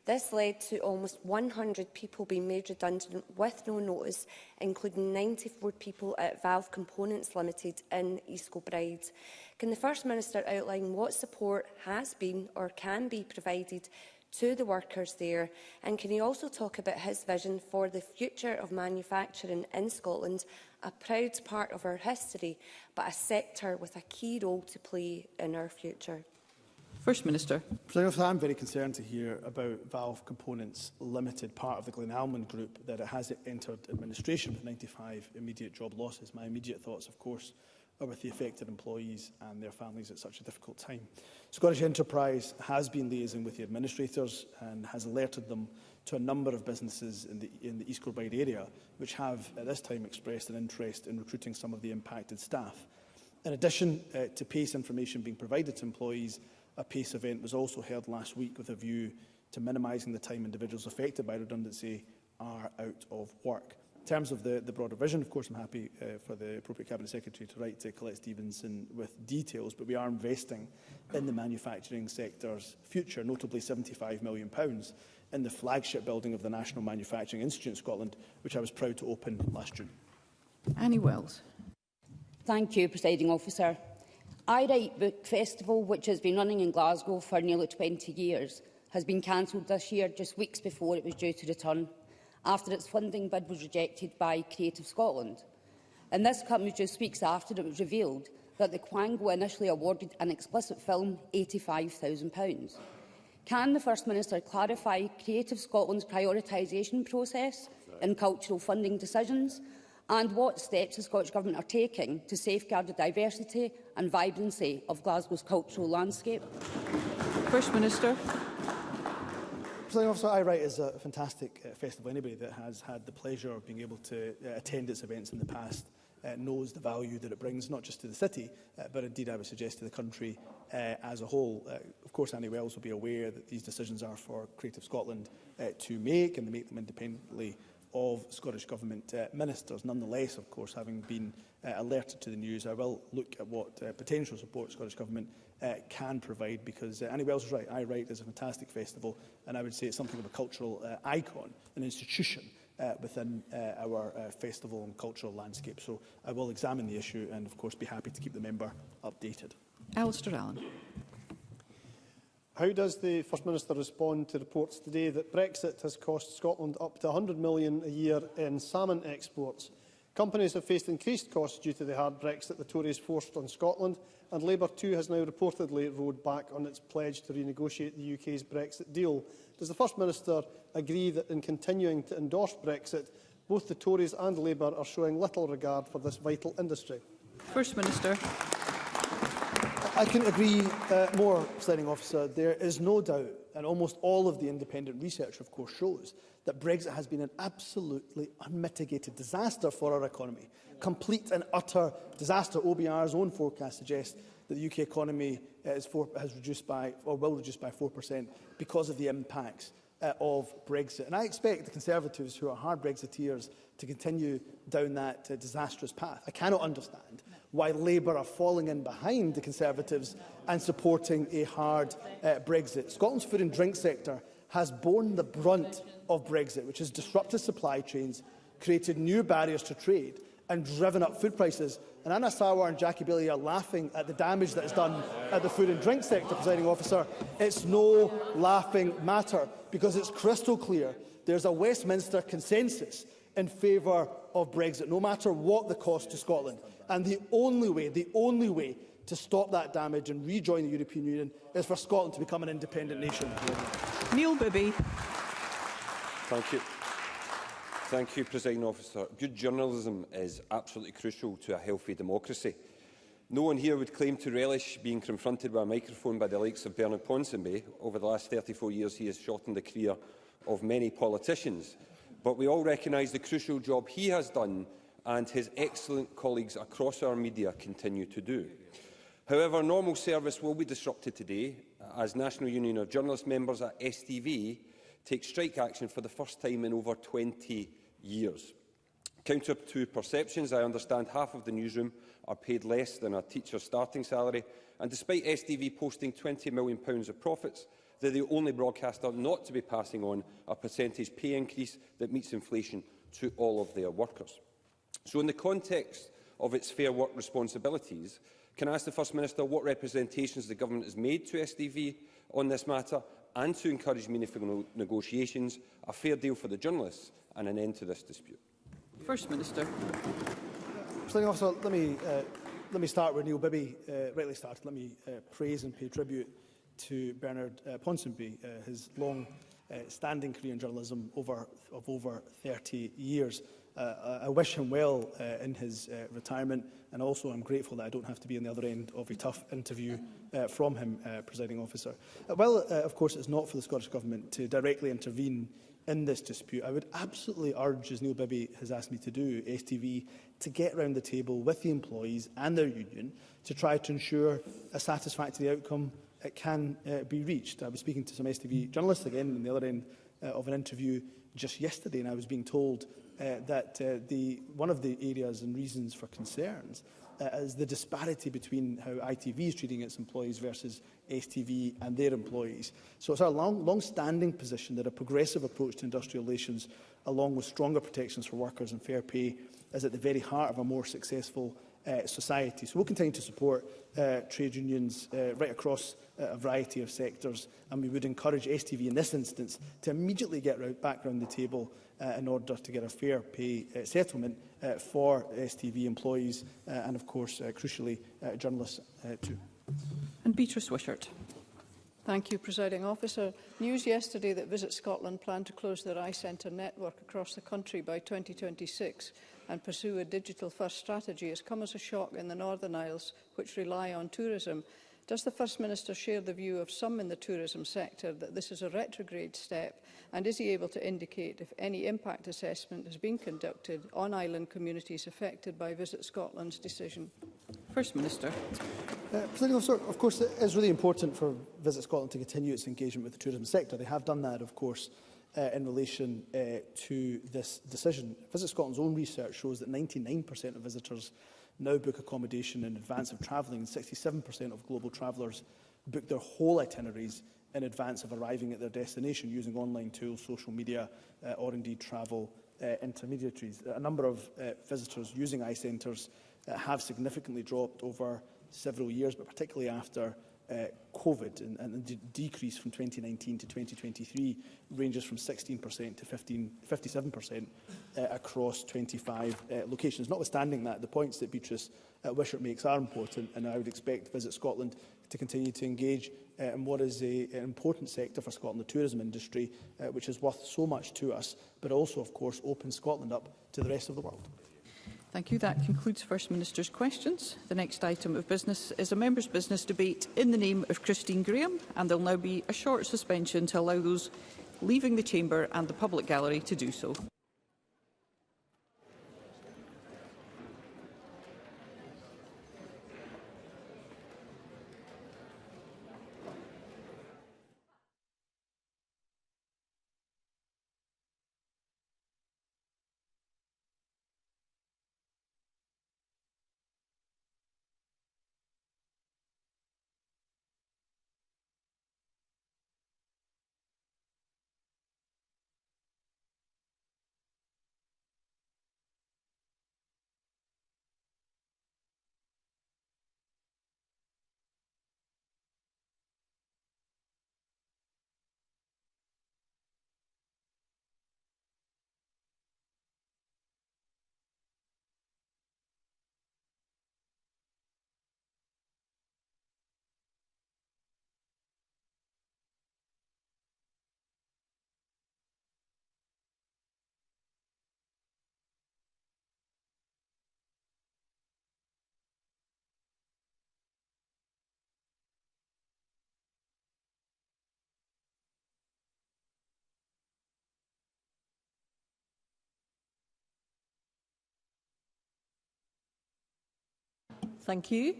This led to almost 100 people being made redundant with no notice, including 94 people at Valve Components Limited in East Kilbride. Can the First Minister outline what support has been or can be provided to the workers there? And can he also talk about his vision for the future of manufacturing in Scotland, a proud part of our history, but a sector with a key role to play in our future? First Minister. I'm very concerned to hear about Valve Components Limited, part of the Glen Almond Group, that it has entered administration with 95 immediate job losses. My immediate thoughts, of course, are with the affected employees and their families at such a difficult time. Scottish Enterprise has been liaising with the administrators and has alerted them to a number of businesses in the East Kilbride area which have at this time expressed an interest in recruiting some of the impacted staff. In addition to PACE information being provided to employees, a PACE event was also held last week with a view to minimising the time individuals affected by redundancy are out of work. In terms of the broader vision, of course, I'm happy for the appropriate Cabinet Secretary to write to Colette Stevenson with details, but we are investing in the manufacturing sector's future, notably £75 million in the flagship building of the National Manufacturing Institute in Scotland, which I was proud to open last June. Annie Wells. Thank you, Presiding Officer. I Write Book Festival, which has been running in Glasgow for nearly 20 years, has been cancelled this year, just weeks before it was due to return, after its funding bid was rejected by Creative Scotland. And this comes just weeks after it was revealed that the Quango initially awarded an explicit film £85,000. Can the First Minister clarify Creative Scotland's prioritisation process in cultural funding decisions, and what steps the Scottish Government are taking to safeguard the diversity and vibrancy of Glasgow's cultural landscape? First Minister. Presiding Officer, I Write is a fantastic festival. Anybody that has had the pleasure of being able to attend its events in the past knows the value that it brings, not just to the city, but indeed, I would suggest, to the country as a whole. Of course, Annie Wells will be aware that these decisions are for Creative Scotland to make, and they make them independently of Scottish Government ministers. Nonetheless, of course, having been alerted to the news, I will look at what potential support Scottish Government can provide, because Annie Wells is right. I Write is a fantastic festival, and I would say it's something of a cultural icon, an institution within our festival and cultural landscape. So I will examine the issue and, of course, be happy to keep the member updated. Alistair Allen. How does the First Minister respond to reports today that Brexit has cost Scotland up to £100 million a year in salmon exports? Companies have faced increased costs due to the hard Brexit the Tories forced on Scotland, and Labour too has now reportedly rowed back on its pledge to renegotiate the UK's Brexit deal. Does the First Minister agree that in continuing to endorse Brexit, both the Tories and Labour are showing little regard for this vital industry? First Minister. I couldn't agree more, Presiding Officer. There is no doubt, and almost all of the independent research, of course, shows that Brexit has been an absolutely unmitigated disaster for our economy. Complete and utter disaster. OBR's own forecast suggests that the UK economy has reduced by, or will reduce by 4% because of the impacts of Brexit. And I expect the Conservatives, who are hard Brexiteers, to continue down that disastrous path. I cannot understand why Labour are falling in behind the Conservatives and supporting a hard Brexit. Scotland's food and drink sector has borne the brunt of Brexit, which has disrupted supply chains, created new barriers to trade and driven up food prices. And Anna Sawar and Jackie Bailey are laughing at the damage that is done at the food and drink sector, Presiding Officer. It's no laughing matter, because it's crystal clear there's a Westminster consensus in favour of Brexit, no matter what the cost to Scotland. And the only way to stop that damage and rejoin the European Union is for Scotland to become an independent nation. Neil Bibby. Thank you, Presiding Officer. Good journalism is absolutely crucial to a healthy democracy. No one here would claim to relish being confronted with a microphone by the likes of Bernard Ponsonby. Over the last 34 years, he has shortened the career of many politicians. But we all recognise the crucial job he has done and his excellent colleagues across our media continue to do. However, normal service will be disrupted today as National Union of Journalists members at STV take strike action for the first time in over 20 years. Counter to perceptions, I understand half of the newsroom are paid less than a teacher's starting salary, and despite STV posting £20 million of profits, they're the only broadcaster not to be passing on a percentage pay increase that meets inflation to all of their workers. So in the context of its Fair Work responsibilities, can I ask the First Minister what representations the Government has made to STV on this matter, and to encourage meaningful negotiations, a fair deal for the journalists and an end to this dispute? First Minister. Presiding Officer, let me start where Neil Bibby rightly started. Let me praise and pay tribute to Bernard Ponsonby, his long standing career in journalism of over 30 years. I wish him well in his retirement, and also I'm grateful that I don't have to be on the other end of a tough interview from him, Presiding Officer. While, of course, it's not for the Scottish Government to directly intervene in this dispute, I would absolutely urge, as Neil Bibby has asked me to do, STV to get round the table with the employees and their union to try to ensure a satisfactory outcome can be reached. I was speaking to some STV journalists again on the other end of an interview just yesterday, and I was being told that one of the areas and reasons for concerns is the disparity between how ITV is treating its employees versus STV and their employees. So it's our long-standing position that a progressive approach to industrial relations, along with stronger protections for workers and fair pay, is at the very heart of a more successful society. So we'll continue to support trade unions right across a variety of sectors, and we would encourage STV in this instance to immediately get back round the table in order to get a fair pay settlement for STV employees and, of course, crucially, journalists too. And Beatrice Wishart. Thank you, Presiding Officer. News yesterday that Visit Scotland plan to close their eye centre network across the country by 2026 and pursue a digital-first strategy has come as a shock in the Northern Isles, which rely on tourism. Does the First Minister share the view of some in the tourism sector that this is a retrograde step, and is he able to indicate if any impact assessment has been conducted on island communities affected by Visit Scotland's decision? First Minister. Presiding Officer, of course, it is really important for Visit Scotland to continue its engagement with the tourism sector. They have done that, of course, in relation to this decision. Visit Scotland's own research shows that 99% of visitors now book accommodation in advance of travelling, and 67% of global travellers book their whole itineraries in advance of arriving at their destination using online tools, social media, or indeed travel intermediaries. A number of visitors using eye centres have significantly dropped over several years, but particularly after COVID, and the decrease from 2019 to 2023 ranges from 16% to 57% across 25 locations. Notwithstanding that, the points that Beatrice Wishart makes are important, and I would expect Visit Scotland to continue to engage in what is an important sector for Scotland, the tourism industry, which is worth so much to us, but also, of course, opens Scotland up to the rest of the world. Thank you. That concludes First Minister's questions. The next item of business is a members' business debate in the name of Christine Graham, and there will now be a short suspension to allow those leaving the chamber and the public gallery to do so. Thank you.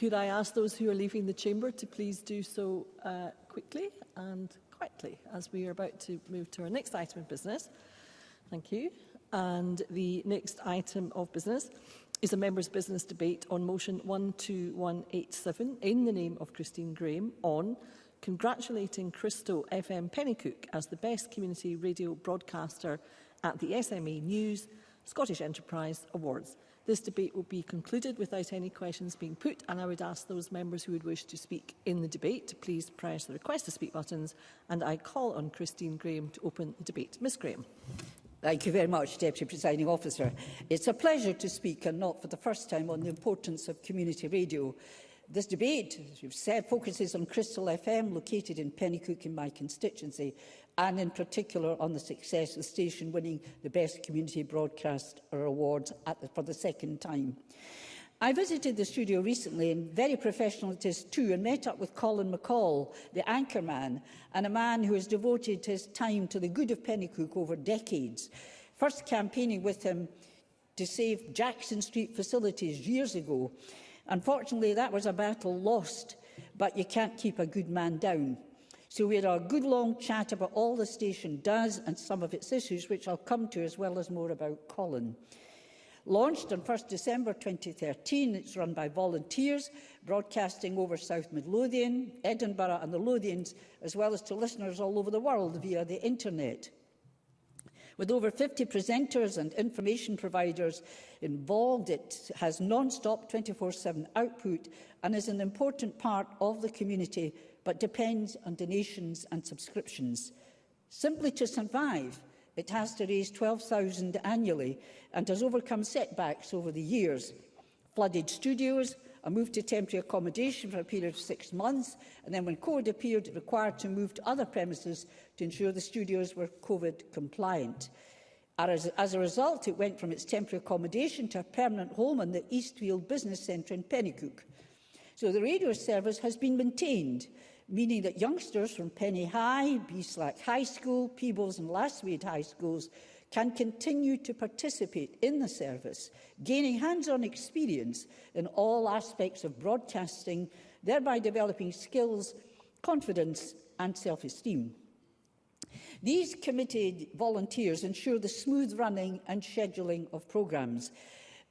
Could I ask those who are leaving the chamber to please do so quickly and quietly, as we are about to move to our next item of business. Thank you. And the next item of business is a members' business debate on motion 12187 in the name of Christine Graham on congratulating Crystal FM Pennycook as the best community radio broadcaster at the SME News Scottish Enterprise Awards. This debate will be concluded without any questions being put, and I would ask those members who would wish to speak in the debate to please press the request to speak buttons, and I call on Christine Graham to open the debate. Ms Graham. Thank you very much, Deputy Presiding Officer. It's a pleasure to speak, and not for the first time, on the importance of community radio. This debate, as you've said, focuses on Crystal FM, located in Pennycook in my constituency, and in particular on the success of the station winning the Best Community Broadcaster Award for the second time. I visited the studio recently, and very professional it is too, and met up with Colin McCall, the anchorman, and a man who has devoted his time to the good of Pennycook over decades, first campaigning with him to save Jackson Street facilities years ago. Unfortunately, that was a battle lost, but you can't keep a good man down. So we had a good long chat about all the station does and some of its issues, which I'll come to, as well as more about Colin. Launched on 1st December 2013, it's run by volunteers, broadcasting over South Midlothian, Edinburgh and the Lothians, as well as to listeners all over the world via the internet. With over 50 presenters and information providers involved, it has non-stop 24/7 output and is an important part of the community, but depends on donations and subscriptions. Simply to survive, it has to raise $12,000 annually and has overcome setbacks over the years. Flooded studios, a move to temporary accommodation for a period of 6 months, and then when COVID appeared, it required to move to other premises to ensure the studios were COVID compliant. As a result, it went from its temporary accommodation to a permanent home in the Eastfield Business Centre in Pennycook. So the radio service has been maintained, meaning that youngsters from Penny High, Beeslack High School, Peebles and Lastmead High Schools can continue to participate in the service, gaining hands-on experience in all aspects of broadcasting, thereby developing skills, confidence and self-esteem. These committed volunteers ensure the smooth running and scheduling of programmes.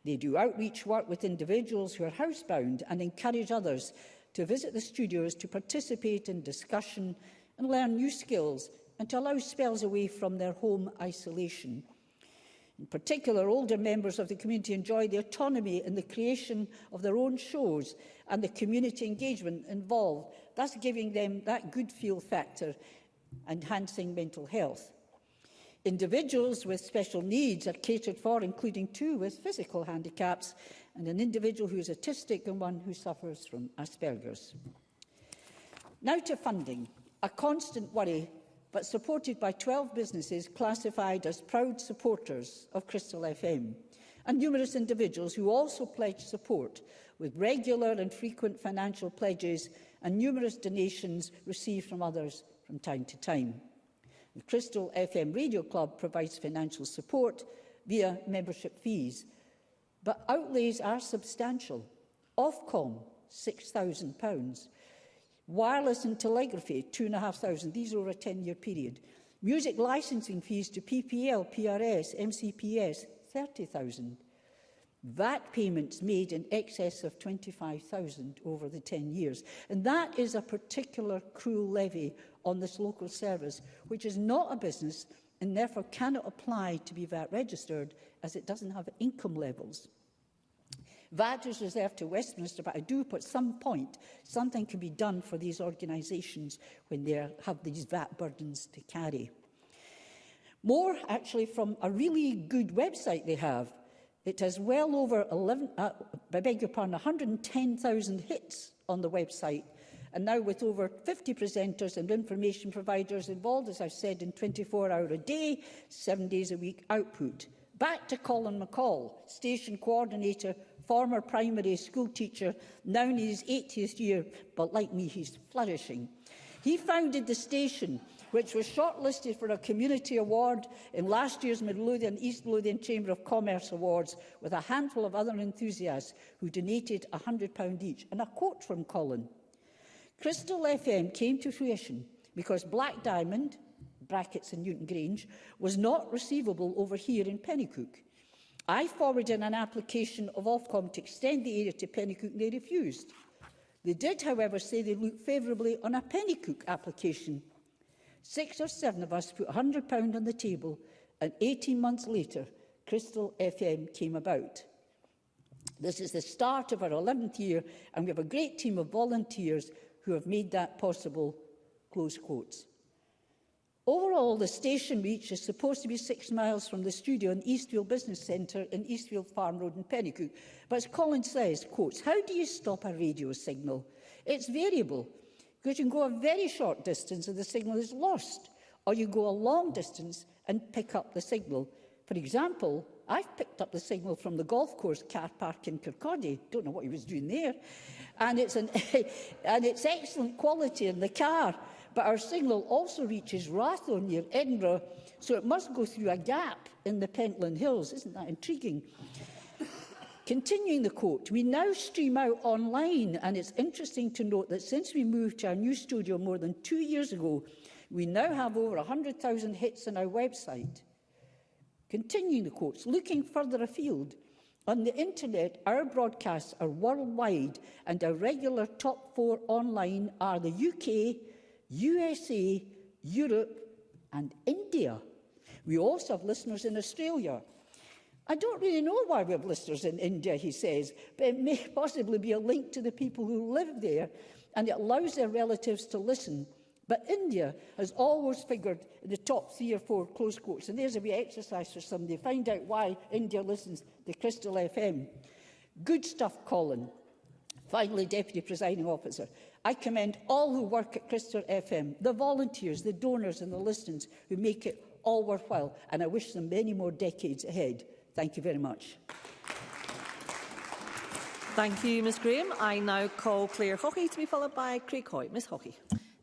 They do outreach work with individuals who are housebound and encourage others to visit the studios to participate in discussion and learn new skills and to allow spells away from their home isolation. In particular, older members of the community enjoy the autonomy in the creation of their own shows and the community engagement involved, thus giving them that good feel factor, enhancing mental health. Individuals with special needs are catered for, including 2 with physical handicaps, and an individual who is autistic and one who suffers from Asperger's. Now to funding, a constant worry, but supported by 12 businesses classified as proud supporters of Crystal FM, and numerous individuals who also pledge support with regular and frequent financial pledges and numerous donations received from others from time to time. The Crystal FM Radio Club provides financial support via membership fees, but outlays are substantial. Ofcom, £6,000. Wireless and telegraphy, £2,500. These are over a 10-year period. Music licensing fees to PPL, PRS, MCPS, £30,000. VAT payments made in excess of £25,000 over the 10 years. And that is a particular cruel levy on this local service, which is not a business and therefore cannot apply to be VAT registered, as it doesn't have income levels. VAT is reserved to Westminster, but I do hope at some point something can be done for these organisations when they have these VAT burdens to carry. More, actually, from a really good website they have. It has well over 110,000 hits on the website, and now with over 50 presenters and information providers involved, as I've said, in 24-hour a day, 7 days a week output. Back to Colin McCall, station coordinator, former primary school teacher, now in his 80th year, but like me, he's flourishing. He founded the station which was shortlisted for a community award in last year's Midlothian East Lothian Chamber of Commerce Awards, with a handful of other enthusiasts who donated £100 each. And a quote from Colin: "Crystal FM came to fruition because Black Diamond (brackets in Newton Grange) was not receivable over here in Pennycook. I forwarded an application of Ofcom to extend the area to Pennycook and they refused. They did, however, say they looked favourably on a Pennycook application. 6 or 7 of us put £100 on the table, and 18 months later, Crystal FM came about. This is the start of our 11th year, and we have a great team of volunteers who have made that possible." Close quotes. Overall, the station reach is supposed to be 6 miles from the studio in Eastfield Business Centre in Eastfield Farm Road in Pennycook. But as Colin says, quotes, "How do you stop a radio signal? It's variable, because you can go a very short distance and the signal is lost, or you go a long distance and pick up the signal. For example, I've picked up the signal from the golf course car park in Kirkcaldy. Don't know what he was doing there. And it's excellent quality in the car. But our signal also reaches Ratho near Edinburgh, so it must go through a gap in the Pentland Hills." Isn't that intriguing? Continuing the quote, "We now stream out online, and it's interesting to note that since we moved to our new studio more than 2 years ago, we now have over 100,000 hits on our website." Continuing the quotes, "Looking further afield, on the internet, our broadcasts are worldwide, and our regular top 4 online are the UK, USA, Europe and India. We also have listeners in Australia. I don't really know why we have listeners in India," he says, "but it may possibly be a link to the people who live there, and it allows their relatives to listen. But India has always figured in the top 3 or 4, close quotes." And there's a wee exercise for somebody. Find out why India listens to Crystal FM. Good stuff, Colin. Finally, Deputy Presiding Officer, I commend all who work at Crystal FM, the volunteers, the donors and the listeners who make it all worthwhile, and I wish them many more decades ahead. Thank you very much. Thank you, Ms Graham. I now call Claire Hockey to be followed by Craig Hoy. Ms Hockey.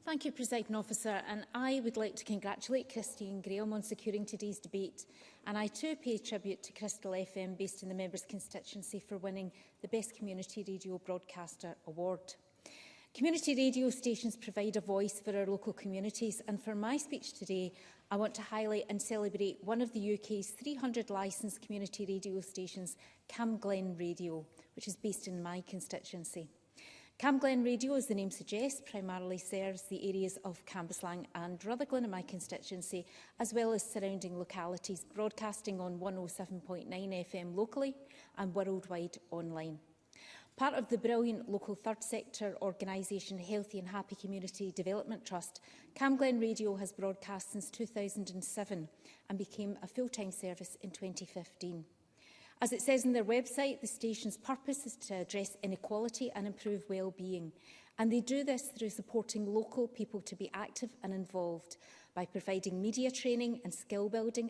Thank you, Presiding Officer, and I would like to congratulate Christine Graham on securing today's debate, and I too pay tribute to Crystal FM based in the member's constituency for winning the Best Community Radio Broadcaster Award. Community radio stations provide a voice for our local communities, and for my speech today, I want to highlight and celebrate one of the UK's 300 licensed community radio stations, Camglen Radio, which is based in my constituency. Camglen Radio, as the name suggests, primarily serves the areas of Cambuslang and Rutherglen in my constituency, as well as surrounding localities, broadcasting on 107.9 FM locally and worldwide online. Part of the brilliant local third sector organisation Healthy and Happy Community Development Trust, Camglen Radio has broadcast since 2007 and became a full-time service in 2015. As it says on their website, the station's purpose is to address inequality and improve well-being, and they do this through supporting local people to be active and involved by providing media training and skill building